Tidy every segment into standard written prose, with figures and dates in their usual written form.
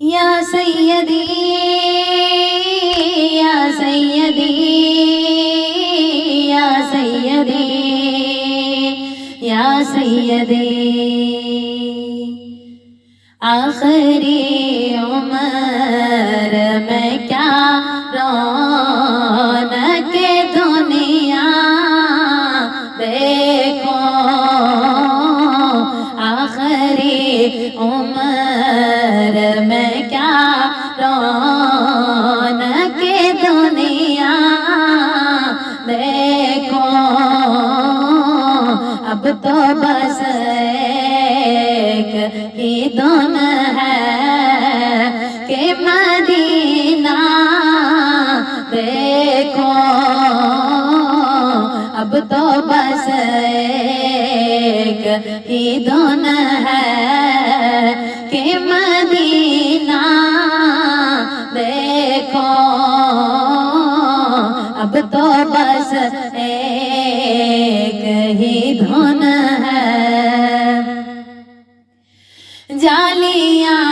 یا سیدی یا سیدی یا سیدی یا سیدی آخری عمر میں کیا رونق دنیا دیکھو، آخری عمر میں کیا رونق دنیا دیکھو، اب تو بس ایک ہی دن ہے کہ مدینہ دیکھو، اب تو بس ایک ہی دن ہے کہ مدینہ دیکھو، اب تو بس ایک ہی دھن ہے۔ جالیاں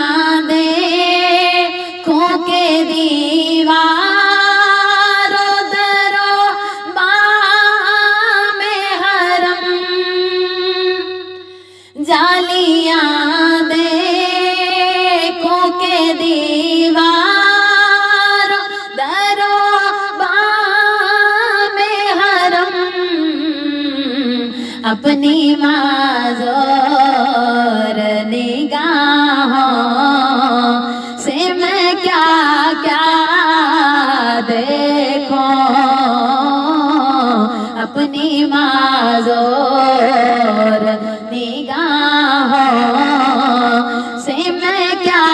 دیکھوں کے دیوار و در و بام حرم، جالیاں دیکھوں کے دیوار و در و بام حرم، اپنی معذور نگاہوں سے میں کیا کیا دیکھوں، اپنی معذور نگاہوں سے میں کیا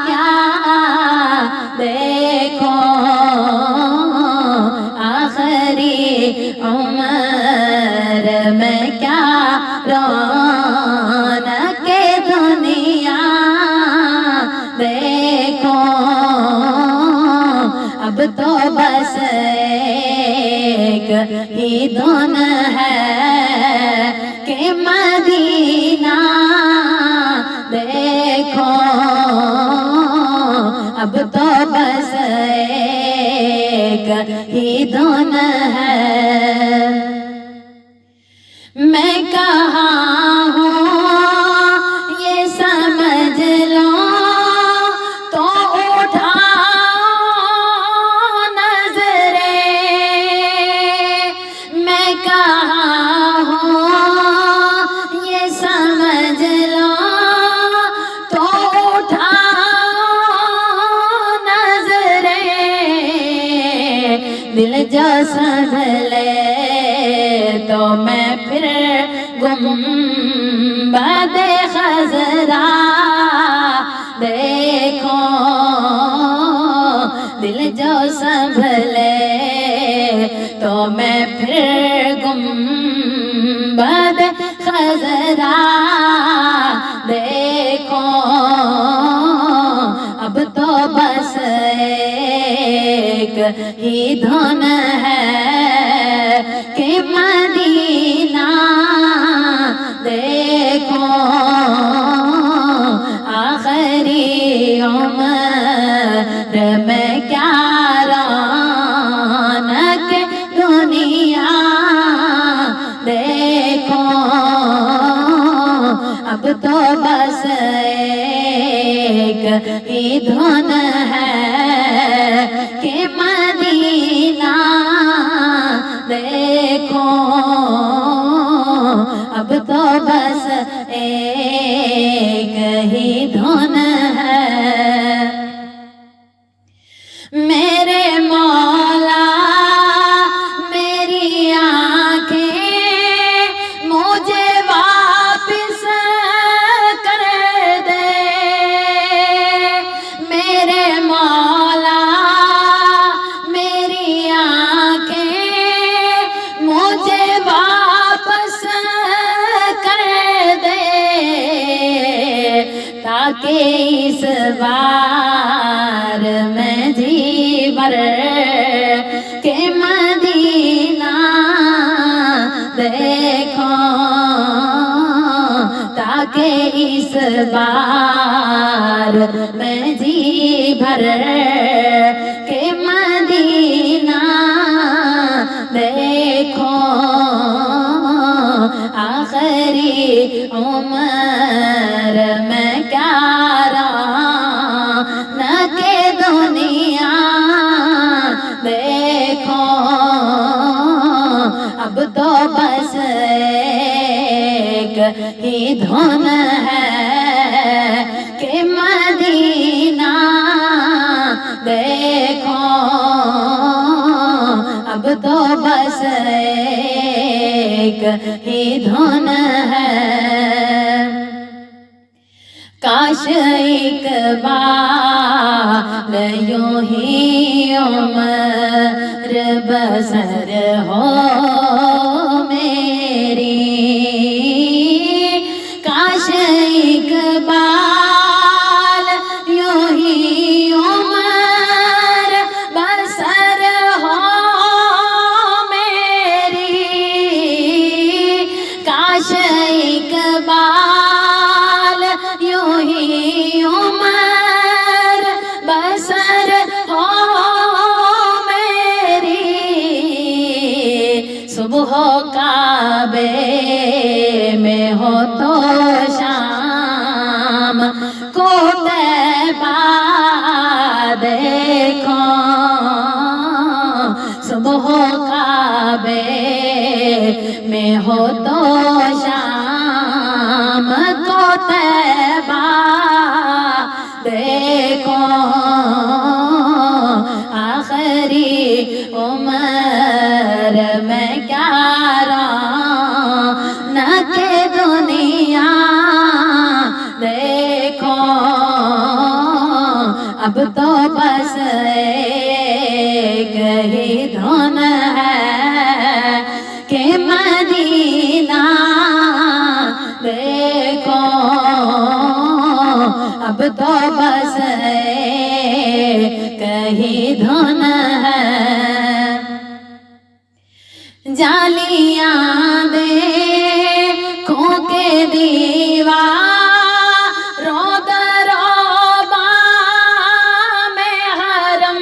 کیا دیکھوں، آخری عمر میں کیا رونق دنیا دیکھو، اب تو بس ایک ہی دن ہے کہ مدینہ دیکھو، اب تو بس ایک ہی دن ہے۔ میں کہاں ہوں یہ سمجھ لو تو اٹھاؤ نظریں، میں کہاں ہوں یہ سمجھ لو تو اٹھاؤ نظریں، دل جو سنبھلے تو میں پھر گنبد خضرا دیکھو، دل جو سنبھلے تو میں پھر گنبد خضرا دیکھو، اب تو بس ایک ہی دھن ہے کہ مدینہ دیکھو، آخری عمر میں کیا رونق دنیا دیکھو، اب تو بس ایک ہی دھن ہے کہ مدینہ دیکھو، اب تو بس ایک ہی دھن ہے۔ میرے مولا میری آنکھیں مجھے واپس کر دے، میرے مولا میری آنکھیں مجھے واپس کر دے، تاکہ اس بار میں جی بھر کے مدینہ دیکھو، تاکہ اس بار میں جی بھر کے مدینہ دیکھو، آخری عمر میں کیا رونق دنیا دیکھو، اب تو بس ایک ہی دھن ہے کہ مدینہ دیکھو، اب تو بس ایک ہی دھن ہے۔ کاش اقبال یوں ہی عمر بسر ہو میری، کاش اقبال یوں ہی عمر بسر ہو میری، کاش اقبال یوں ہی عمر بسر ہو میری، صبح کعبے میں ہو تو شام کو طیبہ دیکھو، صبح کعبے میں ہو تو شام کو طیبہ دیکھو، آخری عمر میں کیا رونق دنیا دیکھو، اب تو بس ایک ہی دھن ہے کہ مدینہ دیکھو، اب تو بس ایک ہی دھن ہے۔ جالیاں دیکھوں کے دیواروں دربام حرم،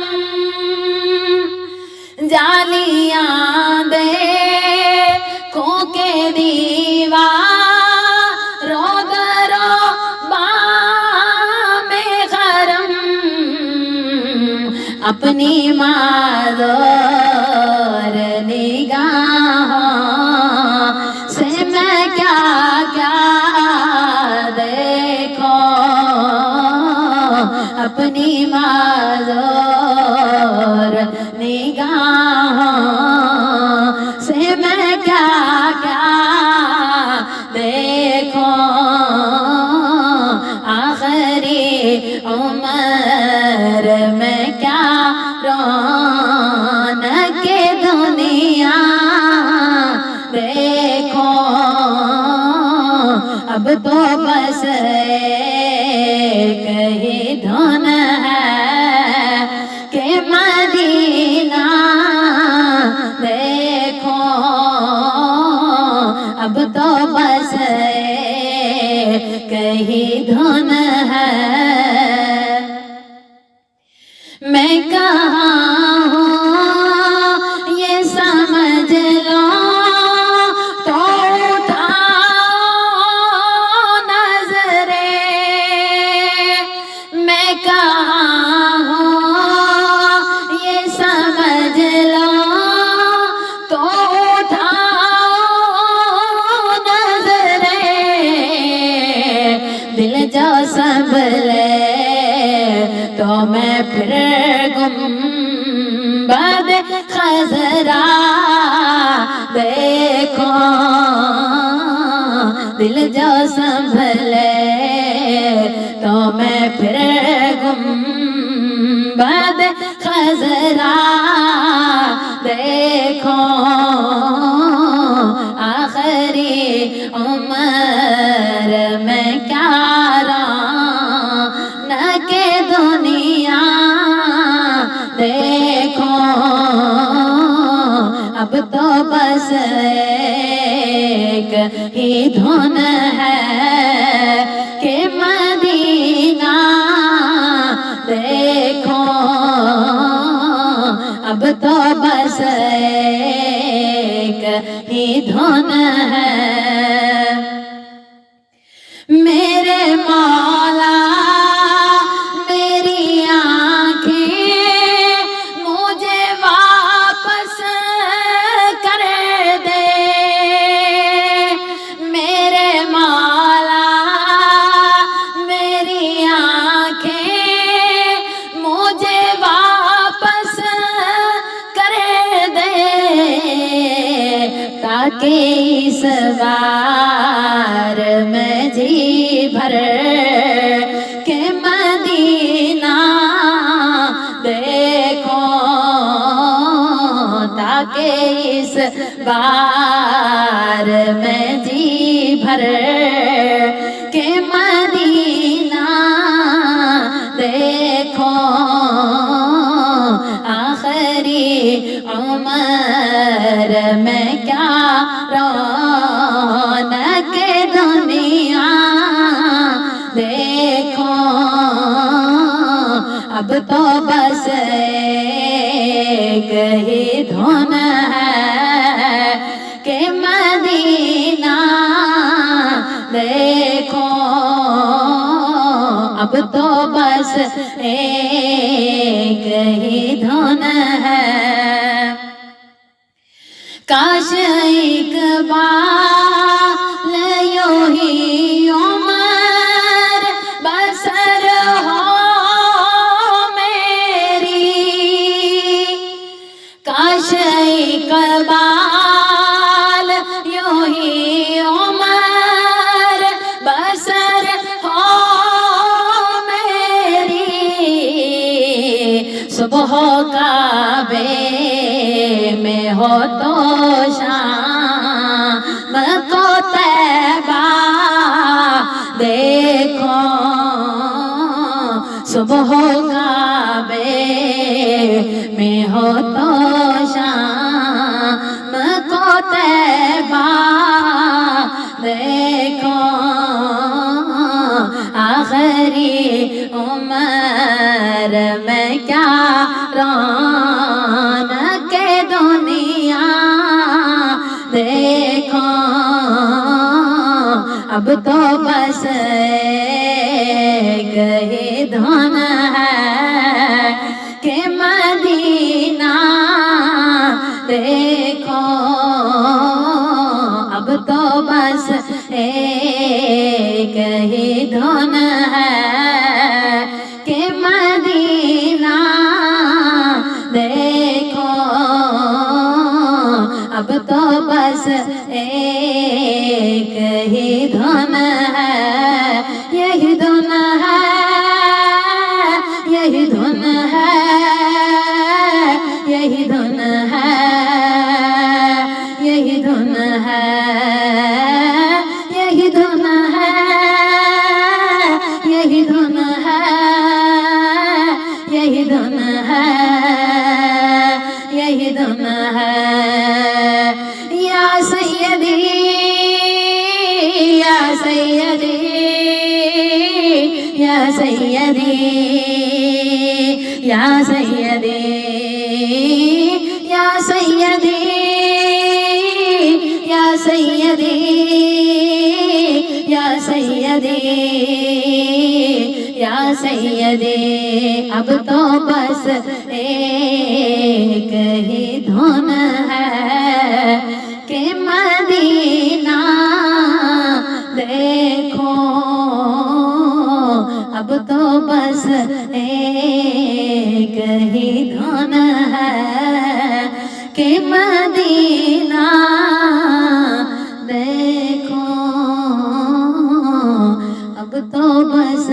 جالیاں دیکھوں کے دیواروں دربام حرم، اپنی معذور نگاہوں سے میں کیا کیا دیکھو، اپنی معذور نگاہوں سے میں کیا کیا دیکھو، آخری عمر میں کیا رونق دنیا دیکھو، اب تو بس ایک ہی دھن ہے کہ مدینہ دیکھو، اب تو بس ایک ہی دھن ہے۔ میں کہاں ہوں یہ سمجھ لو تو اٹھاؤ نظریں، میں کہاں ہوں یہ سمجھ لو تو اٹھاؤ نظریں، دل جو سنبھلے تو میں پھر گنبد خضرا دیکھو، دل جو سنبھلے تو میں پھر گنبد خضرا دیکھو، آخری عمر میں کیا رونق دنیا دیکھو، اب تو بس ایک ہی دھن ہے کہ مدینہ دیکھو، اب تو بس ایک ہی دھن ہے میرے مولا میری آنکھیں مجھے واپس کر دے میرے مولا میری آنکھیں مجھے واپس کر دے تاکہ اس بار میں جی بھر کے مدینہ دیکھوں تاکہ اس بار میں جی بھر کے مدینہ دیکھوں آخری عمر میں کیا رونق دنیا دیکھو اب تو بس ایک ہی دھن ہے کہ مدینہ دیکھو اب تو بس ایک ہی دھن ہے کاش ایک بار یوں ہی عمر بسر ہو میری کاش ایک بار یوں ہی عمر بسر ہو میری صبح کعبے میں ہو تو شام کو طیبہ دیکھو صبح کعبے میں ہو تو شام کو طیبہ دیکھو آخری عمر میں کیا رونق دنیا دیکھو اب تو بس ایک ہی دھن ہے کہ مدینہ دیکھو اب تو بس ایک ہی دھن ہے کہ مدینہ دیکھو اب تو بس ایک ہی دھن ہے یہی دھن ہے یہی دھن ہے یہی دھن ہے یہی دھن ہے یہی دھن ہے یہی دھن ہے یہی دھن ہے یہی دھن ہے یا سیدی یا سیدی یا سیدی یا سیدی یا سیدی یا سیدی یا سیدی یا سیدی اب تو بس ایک ہی دھن ہے کہ مدینہ دیکھو اب تو بس ایک ہی دھن ہے کہ مدینہ دیکھو اب تو بس